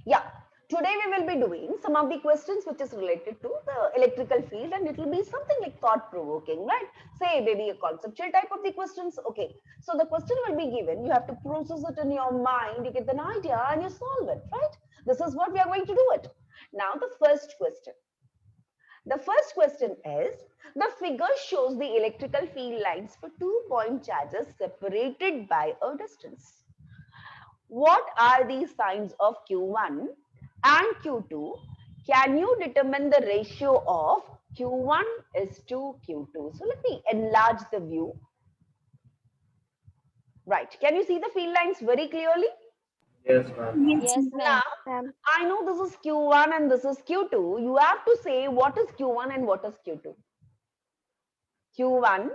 Yeah, today we will be doing some of the questions which is related to the electrical field, and it will be something like thought provoking, right? Say maybe a conceptual type of the questions. Okay, so the question will be given, you have to process it in your mind, you get an idea and you solve it, right? This is what we are going to do it. Now the first question is, the figure shows the electrical field lines for 2 point charges separated by a distance. What are the signs of Q1 and Q2? Can you determine the ratio of Q1 is to Q2? So let me enlarge the view. Right. Can you see the field lines very clearly? Yes, ma'am. Yes, Yes, ma'am. ma'am. I know this is Q1 and this is Q2. You have to say what is Q1 and what is Q2. Q1,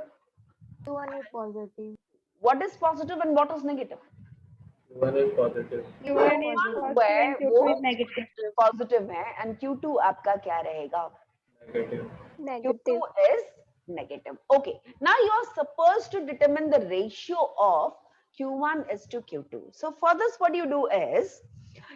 Q1 is positive. what is positive and what is negative? One is positive. Q2 Q1 is Q1 positive. positive where and Q2 वो is negative. Positive है and Q2 आपका क्या रहेगा? Negative. Q2 Negative. is negative. Okay. Now you are supposed to determine the ratio of Q1 is to Q2. So for this, what you do is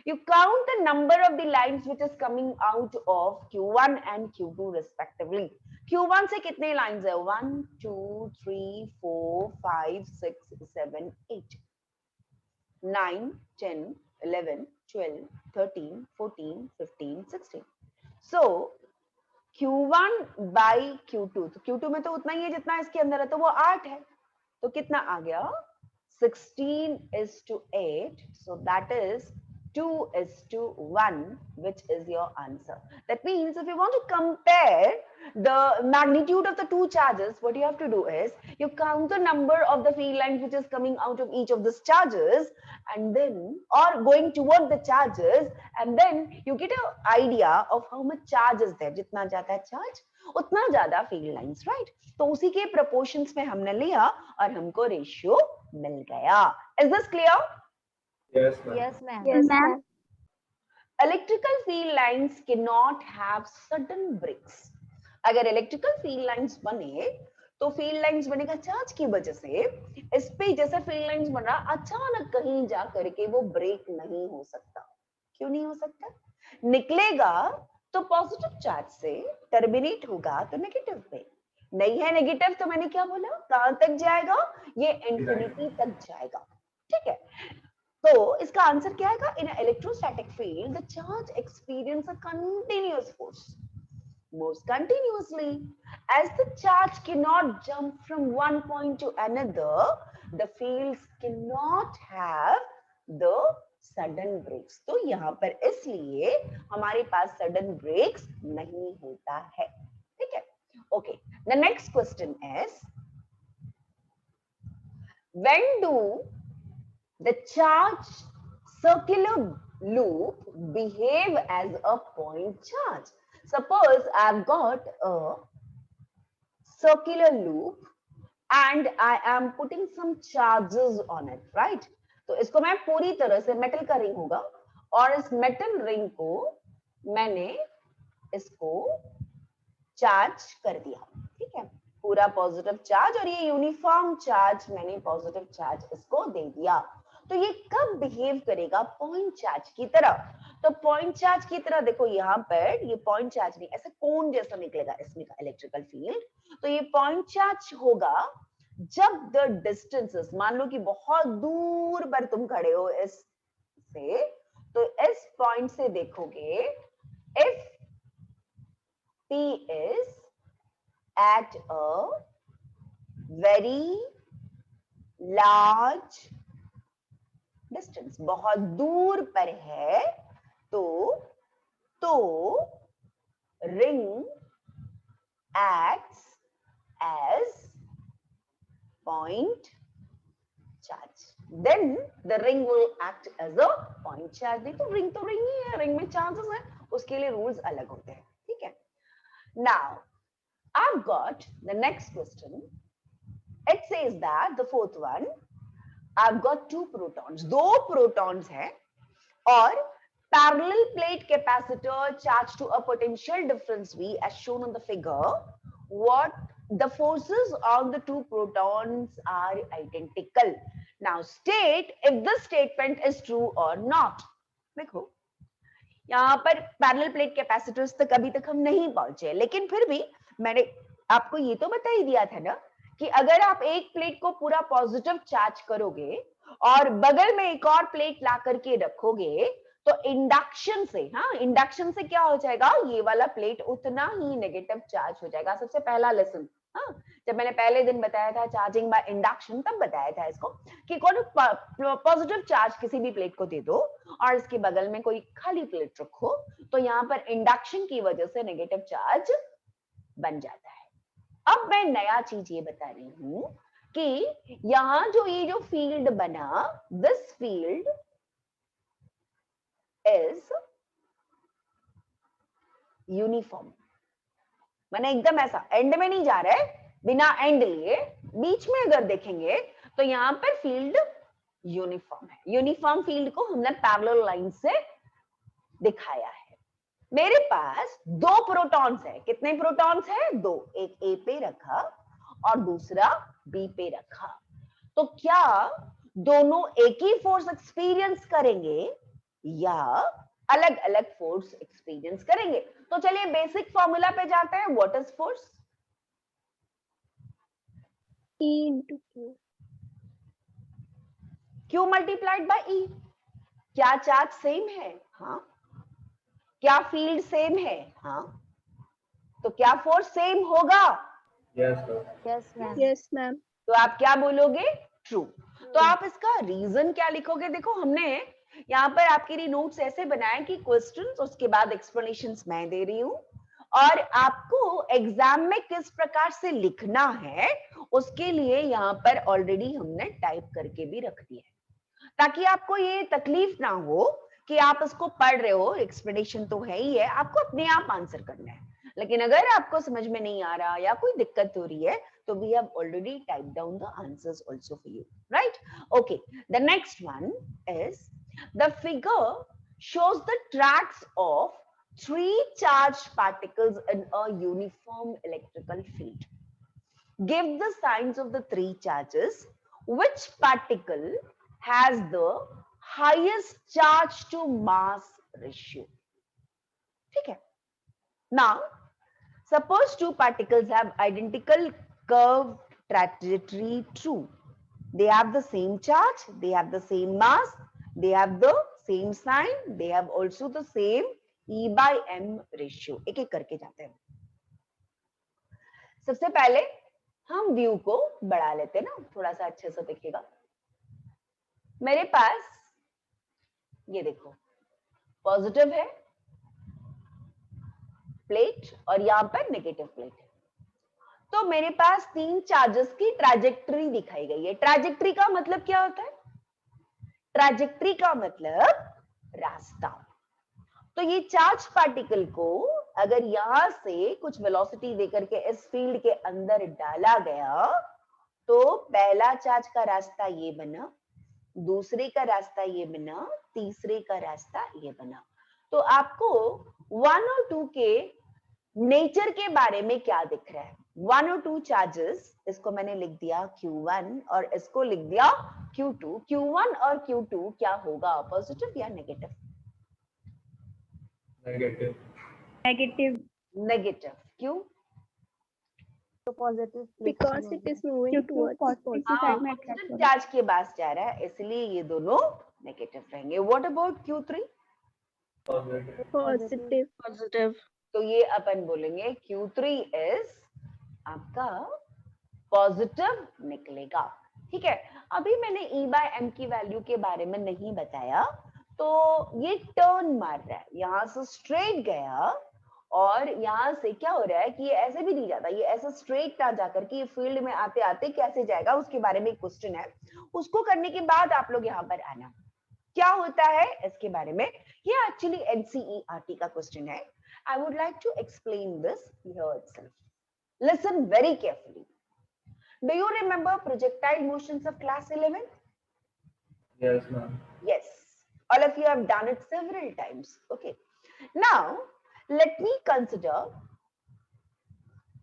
you count the number of the lines which is coming out of Q1 and Q2 respectively. Q1 से कितने lines है? 1, 2, 3, 4, 5, 6, 7, 8. 9, 10, 11, 12, 13, 14, 15, 16. So Q1 by Q2, तो Q2 में तो उतना ही है जितना इसके अंदर है, तो वो 8 है, तो कितना आ गया? 16 is to 8, so that is 2 is to 1, which is your answer. That means if you want to compare the magnitude of the two charges, what you have to do is you count the number of the field lines which is coming out of each of these charges, and then, or going toward the charges, and then you get an idea of how much charge is there. जितना ज्यादा है charge, उतना ज्यादा field lines, right? तो उसी के proportions में हमने लिया और हमको ratio मिल गया. Is this clear? Yes, ma'am. Yes, ma'am. Yes, Yes, ma'am. ma'am. Electrical field lines cannot have sudden breaks. अगर electrical field lines बने तो field lines बनेगा चार्ज की वजह से. इस पे जैसा field lines बन रहा, अचानक कहीं जा करके वो ब्रेक नहीं हो सकता. क्यों नहीं हो सकता? निकलेगा तो पॉजिटिव चार्ज से, टर्मिनेट होगा तो नेगेटिव पे. नहीं है नेगेटिव तो मैंने क्या बोला, कहां तक जाएगा? ये इंफिनिटी तक जाएगा. ठीक है, तो इसका आंसर क्या आएगा? इन electrostatic field the charge experience a continuous force moves continuously. As the charge cannot jump from one point to another, the fields cannot have the sudden breaks. तो यहाँ पर इसलिए हमारे पास sudden breaks नहीं होता है. ठीक है? Okay. The next question is, when do the charge circular loop behave as a point charge? Suppose I've got a circular loop and I am putting some charges on it, right? तो इसको मैं पूरी तरह से metal का ring होगा और इस मेटल रिंग को मैंने इसको चार्ज कर दिया. ठीक है, पूरा पॉजिटिव चार्ज और ये यूनिफॉर्म चार्ज मैंने पॉजिटिव चार्ज इसको दे दिया. तो ये कब बिहेव करेगा? पॉइंट चार्ज की तरह. तो पॉइंट चार्ज की तरह देखो, यहाँ पर ये पॉइंट चार्ज नहीं, ऐसा कोन जैसा निकलेगा इसमें का इलेक्ट्रिकल फील्ड. तो ये पॉइंट चार्ज होगा जब द डिस्टेंसेस, मान लो कि बहुत दूर पर तुम खड़े हो इस से, तो इस पॉइंट से देखोगे, if P is at a very large distance, बहुत दूर पर है, तो ring acts as point charge. Then the ring will act as a point charge. देखो ring तो ring ही है, ring में charges है, उसके लिए rules अलग होते हैं. ठीक है? Now I've got the next question. It says that the fourth one, I've got two protons. दो protons हैं और parallel plate capacitor charged to a potential difference V as shown on the figure. What the forces on the two protons are identical. Now state if this statement is true or not. देखो, यहाँ पर parallel plate capacitors तक अभी तक हम नहीं पहुंचे, लेकिन फिर भी मैंने आपको ये तो बता ही दिया था ना कि अगर आप एक प्लेट को पूरा पॉजिटिव चार्ज करोगे और बगल में एक और प्लेट ला करके रखोगे तो इंडक्शन से, हाँ, इंडक्शन से क्या हो जाएगा, ये वाला प्लेट उतना ही नेगेटिव चार्ज हो जाएगा। सबसे पहला लेसन, हाँ, जब मैंने पहले दिन बताया था चार्जिंग बाय इंडक्शन, तब बताया था इसको कि कौन पॉजिटिव चार्ज किसी भी प्लेट को दे दो और इसके बगल में कोई खाली प्लेट रखो तो यहाँ पर इंडक्शन की वजह से नेगेटिव चार्ज बन जाता है। अब मैं नया चीज ये बता रही हूं कि यहां जो ये जो फील्ड बना, दिस फील्ड इज यूनिफॉर्म। मैंने एकदम ऐसा एंड में नहीं जा रहा है, बिना एंड लिए बीच में अगर देखेंगे तो यहाँ पर फील्ड यूनिफॉर्म है। यूनिफॉर्म फील्ड को हमने पैरेलल लाइन से दिखाया है। मेरे पास दो प्रोटॉन्स है। कितने प्रोटॉन्स है? दो। एक ए पे रखा और दूसरा बी पे रखा। तो क्या दोनों एक ही फोर्स एक्सपीरियंस करेंगे या अलग अलग फोर्स एक्सपीरियंस करेंगे? तो चलिए बेसिक फॉर्मूला पे जाते हैं। What is force? E into Q. Q multiplied by E। क्या चार्ज सेम है? हाँ। क्या फील्ड सेम है? हाँ। तो क्या फोर्स सेम होगा? Yes, ma'am. Yes, ma'am. Yes, ma'am. तो आप क्या बोलोगे? ट्रू। तो आप इसका रीजन क्या लिखोगे? देखो हमने यहाँ पर आपके लिए नोट्स ऐसे बनाए कि क्वेश्चंस, उसके बाद एक्सप्लेनेशंस मैं दे रही हूँ और आपको एग्जाम में किस प्रकार से लिखना है उसके लिए यहाँ पर ऑलरेडी हमने टाइप करके भी रख दिया है, ताकि आपको ये तकलीफ ना हो कि आप इसको पढ़ रहे हो, एक्सप्लेनेशन तो है ही है, आपको अपने आप आंसर करना है। लेकिन अगर आपको समझ में नहीं आ रहा या कोई दिक्कत हो रही है तो we have already typed down the answers also for you, right? Okay, the next one is the figure shows the tracks of three charged particles in a uniform electrical field. Give the signs of the three charges. Which particle has the highest charge to mass ratio? ठीक है। Now, suppose two particles have identical curved trajectory. True. They have the same charge, they have the same mass, they have the same sign, they have also the same E by M ratio. एक एक करके जाते हैं। सबसे पहले हम view को बढ़ा लेते हैं ना, थोड़ा सा अच्छे से दिखेगा। मेरे पास ये देखो पॉजिटिव है प्लेट और यहाँ पर नेगेटिव प्लेट है। तो मेरे पास तीन चार्जेस की ट्रैजेक्टरी दिखाई गई है। ट्रैजेक्टरी का मतलब क्या होता है? ट्रैजेक्टरी का मतलब रास्ता। तो ये चार्ज पार्टिकल को अगर यहां से कुछ वेलोसिटी देकर के इस फील्ड के अंदर डाला गया तो पहला चार्ज का रास्ता ये बना, दूसरे का रास्ता ये बना, तीसरे का रास्ता ये बना। तो आपको 1 और 2 के नेचर के बारे में क्या दिख रहा है? 1 और 2 चार्जेस, इसको मैंने लिख दिया Q1 और इसको लिख दिया Q2। Q1 और Q2 क्या होगा? पॉजिटिव या नेगेटिव? Negative. Negative. नेगेटिव। क्यों? So positive. Because it is moving towards positive हाँ, side में पॉजिटिव attract चार्ज के पास जा रहा है, इसलिए ये दोनों नेगेटिव रहेंगे। What about Q3? Positive. Positive. Positive. तो ये अपन बोलेंगे Q3 इज आपका पॉजिटिव निकलेगा। ठीक है। अभी मैंने E by M की वैल्यू के बारे में नहीं बताया। तो ये टर्न मार रहा है, यहां से स्ट्रेट गया और यहां से क्या हो रहा है कि ये ऐसे भी नहीं जाता, ये ऐसे स्ट्रेट ना जाकर के ये फील्ड में आते आते कैसे जाएगा उसके बारे में एक क्वेश्चन है। उसको करने के बाद आप लोग यहाँ पर आना, क्या होता है इसके बारे में। ये एक्चुअली NCERT का क्वेश्चन है। I would like to explain this here itself. Listen very carefully. Do you remember projectile motions of class 11? Yes, ma'am. Yes. All of you have done it several times. Okay. Now, let me consider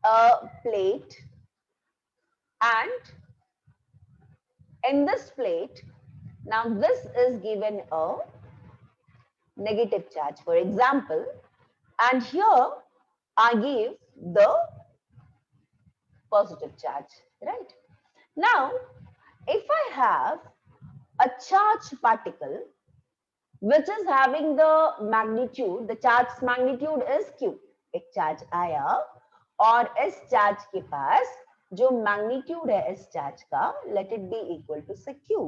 a plate, and in this plate, now this is given a negative charge, for example, and here I give the positive charge, right? Now, if I have a charged particle which is having the magnitude, the charge magnitude is q, एक charge आया और इस charge के पास जो magnitude है इस charge का, let it be equal to से q,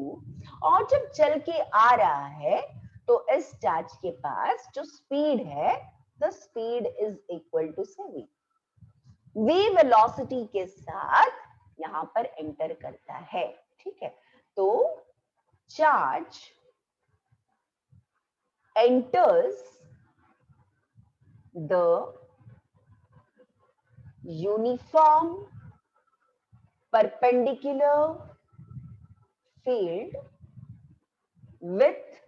और जब चल के आ रहा है तो इस चार्ज के पास जो स्पीड है, the speed is equal to से v, v वेलोसिटी के साथ यहां पर एंटर करता है, ठीक है? तो charge enters the uniform perpendicular field with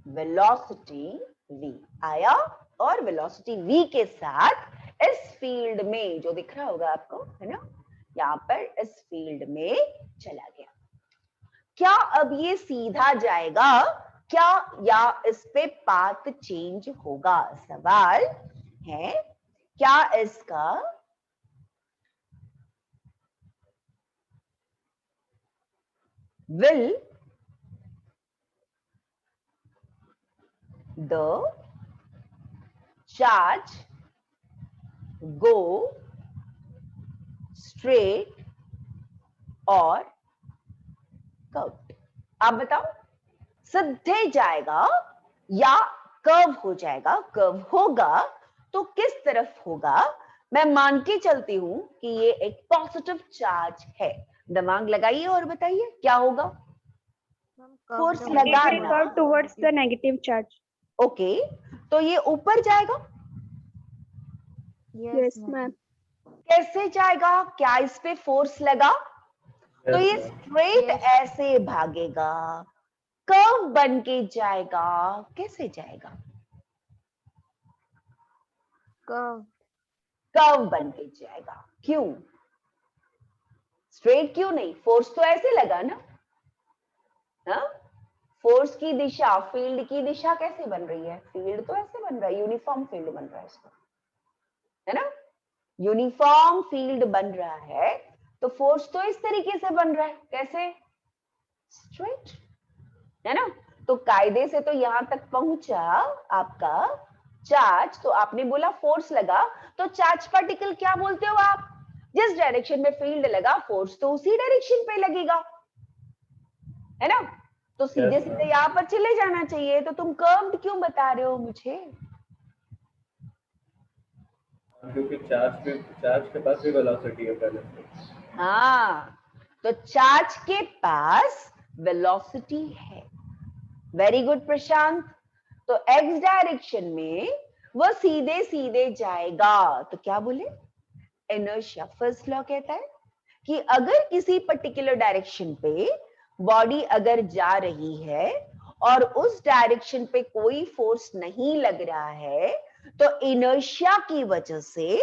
velocity v, आया और वेलोसिटी v के साथ इस फील्ड में, जो दिख रहा होगा आपको, है ना, यहाँ पर इस फील्ड में चला गया। क्या अब ये सीधा जाएगा क्या, या इस पे पाथ चेंज होगा? सवाल है, क्या इसका will the charge go straight or curve? आप बताओ, सीधे जाएगा या कर्व हो जाएगा? कर्व होगा तो किस तरफ होगा? मैं मान के चलती हूं कि ये एक पॉजिटिव चार्ज है, दिमाग लगाइए और बताइए क्या होगा। फोर्स It will लगाना, curve towards the negative charge. Okay, तो ये ऊपर जाएगा, Yes, ma'am. कैसे जाएगा? क्या इस पे फोर्स लगा? तो ये Yes, ma'am. स्ट्रेट ऐसे भागेगा, कर्व बन के जाएगा, कैसे जाएगा? कर्व बन के जाएगा। क्यों? स्ट्रेट क्यों नहीं? फोर्स तो ऐसे लगा ना, हाँ? फोर्स की दिशा, फील्ड की दिशा कैसे बन रही है? फील्ड तो ऐसे बन रहा है, यूनिफॉर्म फील्ड बन रहा है इसका, है ना? यूनिफॉर्म फील्ड बन रहा है तो फोर्स तो इस तरीके से बन रहा है, कैसे? स्ट्रेट, है ना? तो कायदे से तो यहां तक पहुंचा आपका चार्ज, तो आपने बोला फोर्स लगा, तो चार्ज पार्टिकल क्या बोलते हो आप? जिस डायरेक्शन में फील्ड लगा, फोर्स तो उसी डायरेक्शन पे लगेगा, है ना? तो सीधे Yes, सीधे ma'am. यहाँ पर चले जाना चाहिए, तो तुम कर्व्ड क्यों बता रहे हो मुझे? क्योंकि चार्ज के पास भी वेलोसिटी है पहले से। हाँ, तो चार्ज के पास वेलोसिटी है। वेरी गुड प्रशांत। तो एक्स डायरेक्शन में वो सीधे सीधे जाएगा, तो क्या बोले? इनर्शिया। फर्स्ट लॉ कहता है कि अगर किसी पर्टिकुलर डायरेक्शन पे बॉडी अगर जा रही है और उस डायरेक्शन पे कोई फोर्स नहीं लग रहा है, तो इनर्शिया की वजह से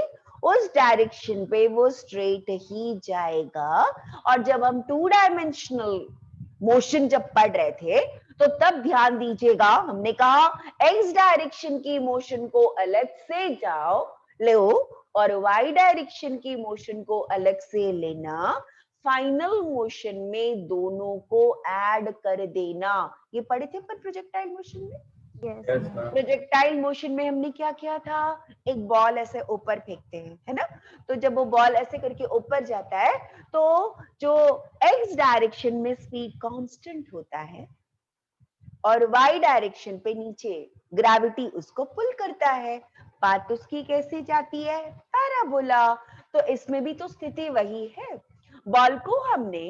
उस डायरेक्शन पे वो स्ट्रेट ही जाएगा। और जब हम 2 डायमेंशनल मोशन जब पढ़ रहे थे, तो तब ध्यान दीजिएगा, हमने कहा एक्स डायरेक्शन की मोशन को अलग से जाओ लो और वाई डायरेक्शन की मोशन को अलग से लेना, फाइनल मोशन में दोनों को ऐड कर देना। ये पढ़े थे पर प्रोजेक्टाइल मोशन में। Yes, ma'am. प्रोजेक्टाइल मोशन में हमने क्या किया था? एक बॉल ऐसे ऊपर फेंकते हैं, है ना? तो जब वो बॉल ऐसे करके ऊपर जाता है, तो जो एक्स डायरेक्शन में स्पीड कांस्टेंट होता है और वाई डायरेक्शन पे नीचे ग्रेविटी उसको पुल करता है, बात उसकी कैसे जाती है? पैराबोला। तो इसमें भी तो स्थिति वही है, बॉल को हमने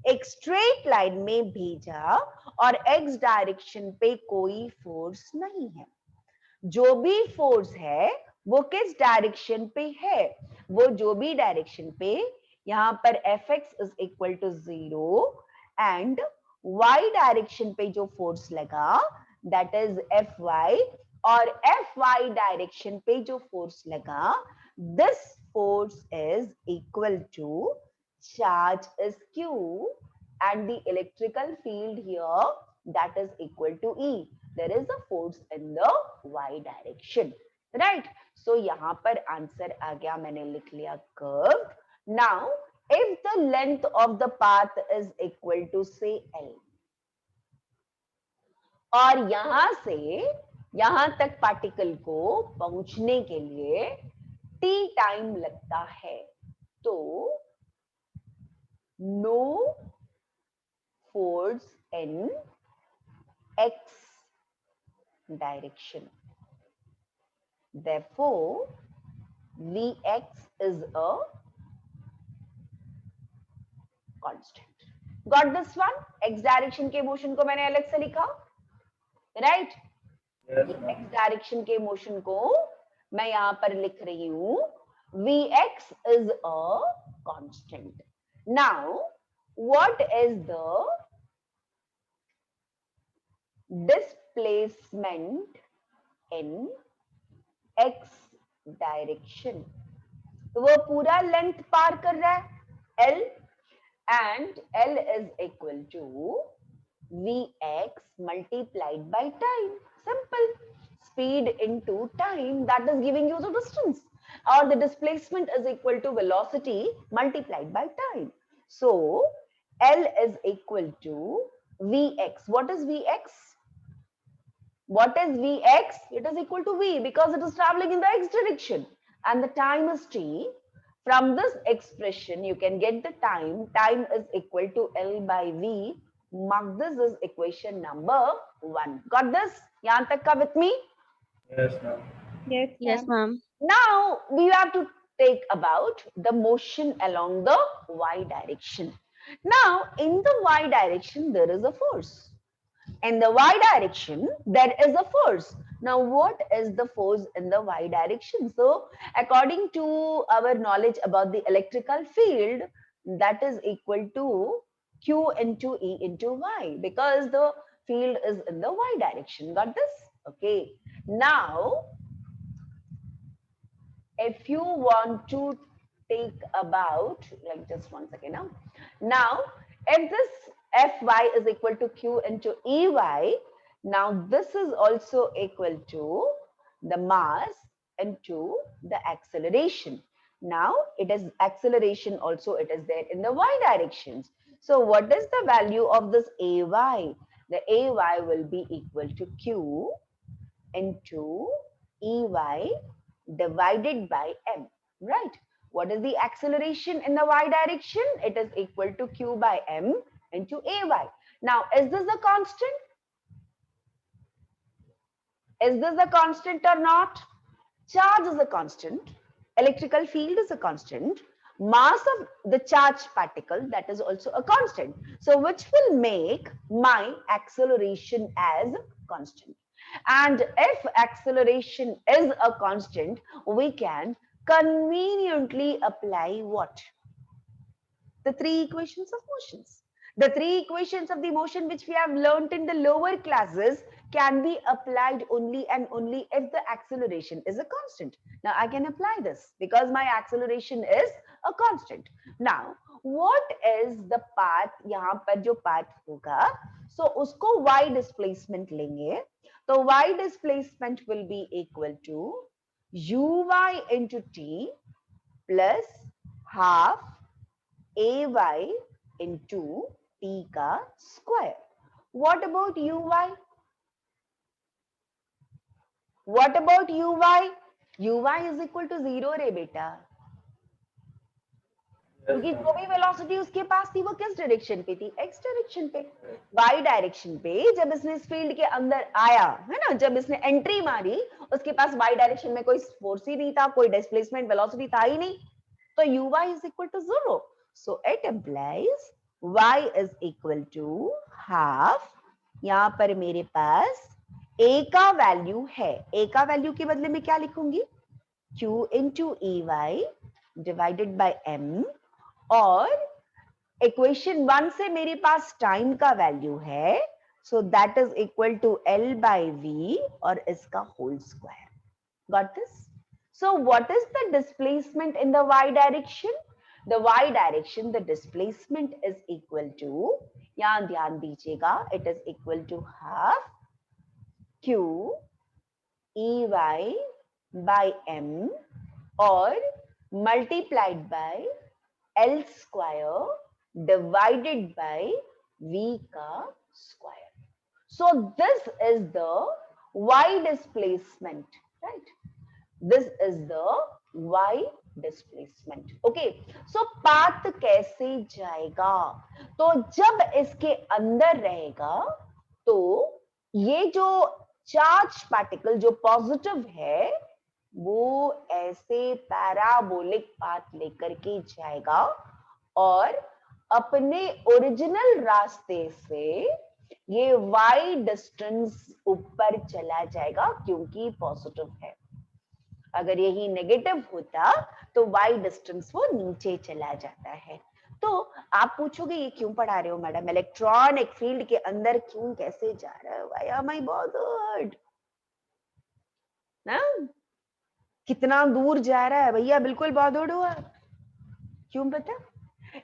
एक स्ट्रेट लाइन में भेजा और एक्स डायरेक्शन पे कोई फोर्स नहीं है। जो भी फोर्स है वो किस डायरेक्शन पे है? वो जो भी डायरेक्शन पे, यहाँ पर fx is equal to 0 and y direction पे जो फोर्स लगा दैट इज fy, और fy डायरेक्शन पे जो फोर्स लगा, this force is equal to charge is q and the electrical field here that is equal to E. There is a force in the y direction, right? So यहाँ पर answer आ गया, मैंने लिख लिया curved. Now if the length of the path is equal to say L, और यहां से यहां तक पार्टिकल को पहुंचने के लिए t टाइम लगता है, तो no force in x direction, therefore Vx is a constant. Got this one? x direction के मोशन को मैंने अलग से लिखा, right? Yes, x ma'am. Direction के मोशन को मैं यहां पर लिख रही हूं Vx is a constant. Now what is the displacement in x direction? तो वो पूरा लेंथ पार कर रहा है L, and L is equal to Vx multiplied by time. Simple. Speed into time, that is giving you the distance, or the displacement is equal to velocity multiplied by time. So L is equal to Vx. What is Vx? What is Vx? It is equal to V because it is traveling in the x direction and the time is t. From this expression, you can get the time. Time is equal to L by V. Mark this as equation number 1. Got this? Yahan tak ka with me? Yes, ma'am. Yes, Yes, ma'am. ma'am. Now we have to take about the motion along the y direction. Now in the y direction, there is a force. In the y direction, there is a force. Now, what is the force in the y direction? So, according to our knowledge about the electrical field, that is equal to Q into E into Y, because the field is in the y direction. Got this? Okay. Now, if you want to take about, like just 1 second now. Now, if this Fy is equal to Q into Ey, now this is also equal to the mass into the acceleration. Now, it is acceleration also, it is there in the y directions. So, what is the value of this Ay? The Ay will be equal to Q into Ey divided by m, right? What is the acceleration in the y direction? It is equal to q by m into ay. Now, is this a constant? Is this a constant or not? Charge is a constant. Electrical field is a constant. Mass of the charged particle, that is also a constant. So, which will make my acceleration as constant. And if acceleration is a constant, we can conveniently apply what? The three equations of motions. The three equations of the motion which we have learnt in the lower classes can be applied only and only if the acceleration is a constant. Now I can apply this because my acceleration is a constant. Now what is the path? यहाँ पर जो path होगा, so उसको y displacement लेंगे. So y displacement will be equal to uy into t plus half ay into t का square. What about uy? What about uy? uy is equal to 0 रे बेटा, Yes, क्योंकि ma'am. जो भी velocity उसके पास थी वो किस डायरेक्शन पे थी? एक्स डायरेक्शन पे. वाई डायरेक्शन पे जब इसने इस फील्ड के अंदर आया है ना, जब इसने एंट्री मारी, उसके पास वाई डायरेक्शन में कोई फोर्स ही नहीं था, कोई डिस्प्लेसमेंट वेलोसिटी था ही नहीं, तो uy is equal to 0. So it implies y is equal to half. यहाँ पर मेरे पास a का वैल्यू है, a का वैल्यू के बदले में क्या लिखूंगी? q into ey divided by m, और इक्वेशन 1 से मेरे पास टाइम का वैल्यू है, so that is equal to L by V और इसका whole square. Got this? So what is the displacement in the y direction? the y direction the displacement is equal to, यहाँ ध्यान दीजिएगा, it is equal to half q ey by m और multiplied by L square divided by V का square. So this is the y displacement, right? This is the y displacement. Okay. So path कैसे जाएगा? तो जब इसके अंदर रहेगा तो ये जो चार्ज पार्टिकल जो पॉजिटिव है वो ऐसे पैराबोलिक पाथ लेकर के जाएगा और अपने ओरिजिनल रास्ते से ये y डिस्टेंस ऊपर चला जाएगा क्योंकि पॉजिटिव है। अगर यही नेगेटिव होता तो y डिस्टेंस वो नीचे चला जाता है। तो आप पूछोगे ये क्यों पढ़ा रहे हो मैडम, इलेक्ट्रॉन एक फील्ड के अंदर क्यों कैसे जा रहा है, व्हाई एम आई बॉदर्ड ना, कितना दूर जा रहा है भैया, बिल्कुल बॉदर्ड हुआ क्यों पता?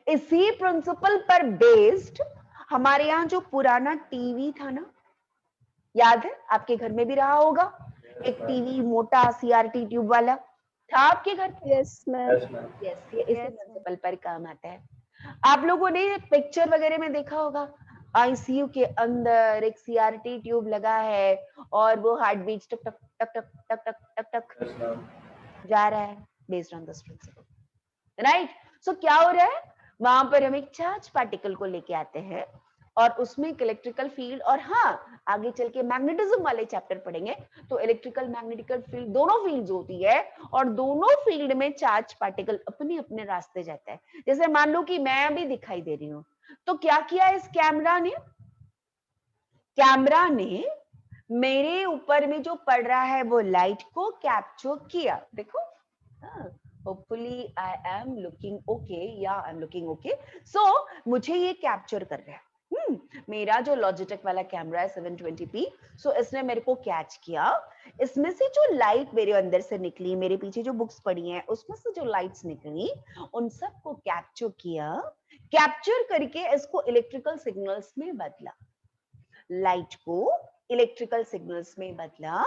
इसी प्रिंसिपल पर बेस्ड हमारे यहाँ जो पुराना टीवी था ना, याद है आपके घर में भी रहा होगा, एक टीवी मोटा सीआरटी ट्यूब वाला था आपके घर पे? Yes ma'am. यस, ये इसी प्रिंसिपल पर काम आता है। आप लोगों ने पिक्चर वगैरह में देखा होगा आईसीयू के अंदर एक सीआरटी ट्यूब लगा है और वो हार्ट बीट टक टक टक टक टक टक टक टक जा रहा है based on this principle, right? So क्या हो रहा है, वहां पर हम एक चार्ज पार्टिकल को लेके आते हैं और उसमें एक इलेक्ट्रिकल फील्ड, और हाँ आगे चल के मैग्नेटिज्म वाले चैप्टर पढ़ेंगे तो इलेक्ट्रिकल मैग्नेटिकल फील्ड दोनों फील्ड्स होती है और दोनों फील्ड में चार्ज पार्टिकल अपने अपने रास्ते जाता है। जैसे मान लो कि मैं अभी दिखाई दे रही हूँ तो क्या किया इस कैमरा ने मेरे ऊपर में जो पड़ रहा है वो लाइट को कैप्चर किया। देखो hopefully I am looking okay, या आई एम लुकिंग ओके। सो मुझे ये कैप्चर कर रहा है। मेरा जो लॉजिटेक वाला कैमरा है 720p, सो इसने मेरे को कैच किया। इसमें से जो लाइट मेरे अंदर से निकली, मेरे पीछे जो बुक्स पड़ी हैं उसमें से जो लाइट्स निकली उन सबको कैप्चर किया, कैप्चर करके इसको इलेक्ट्रिकल सिग्नल्स में बदला, लाइट को इलेक्ट्रिकल सिग्नल्स में बदला।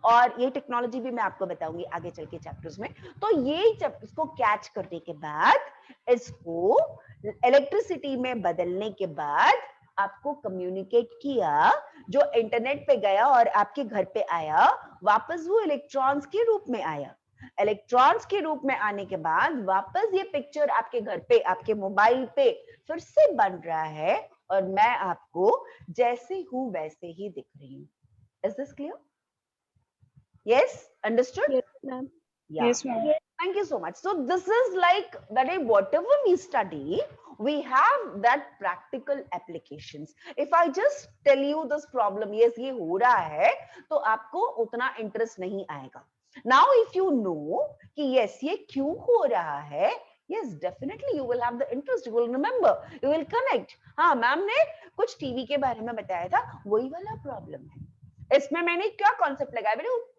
और ये टेक्नोलॉजी भी मैं आपको बताऊंगी आगे चल के चैप्टर्स में। तो ये जब इसको कैच करने के बाद इसको इलेक्ट्रिसिटी में बदलने के बाद आपको कम्युनिकेट किया, जो इंटरनेट पे गया और आपके घर पे आया, वापस वो इलेक्ट्रॉन्स के रूप में आया। इलेक्ट्रॉन्स के रूप में आने के बाद वापस ये पिक्चर आपके घर पे आपके मोबाइल पे फिर से बन रहा है और मैं आपको जैसे हूं वैसे ही दिख रही हूँ। Is this clear? Yes, understood? Yes ma'am. Yes, ma'am. Thank you so much. So this is like that whatever we study, we have that practical applications. If I just tell you this problem, yes ये हो रहा है, तो आपको उतना interest नहीं आएगा। Now if you know कि yes ये क्यों हो रहा है, yes definitely you will have the interest, you will remember, you will connect। हाँ मैम ने कुछ टीवी के बारे में बताया था, वही वाला प्रॉब्लम है। इसमें मैंने क्या कॉन्सेप्ट लगाया,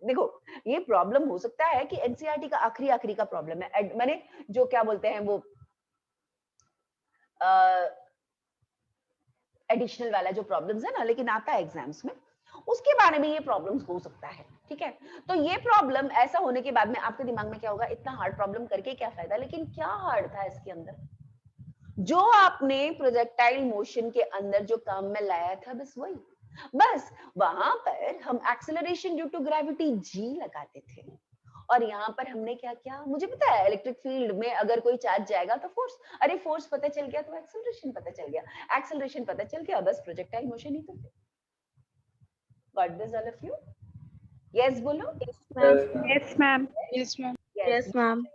देखो ये प्रॉब्लम हो सकता है कि एनसीईआरटी का आखिरी का प्रॉब्लम है। मैंने जो क्या बोलते हैं वो एडिशनल वाला जो प्रॉब्लम्स है ना, लेकिन आता है एग्जाम्स में, उसके बारे में ये प्रॉब्लम्स हो सकता है। ठीक है, तो ये प्रॉब्लम ऐसा होने के बाद में आपके दिमाग में क्या होगा, इतना हार्ड प्रॉब्लम करके क्या फायदा, लेकिन क्या हार्ड था इसके अंदर, जो आपने प्रोजेक्टाइल मोशन के अंदर जो काम में लाया था, बस वही। बस वहां पर हम acceleration due to gravity G लगाते थे और यहाँ पर हमने क्या किया, मुझे पता है इलेक्ट्रिक फील्ड में अगर कोई चार्ज जाएगा तो फोर्स, अरे फोर्स पता चल गया तो एक्सेलरेशन पता चल गया, एक्सेलरेशन पता चल गया, बस प्रोजेक्टाइल मोशन ही तो थे। Got this all of you? Yes बोलो। Yes ma'am. Yes, ma'am. Yes ma'am.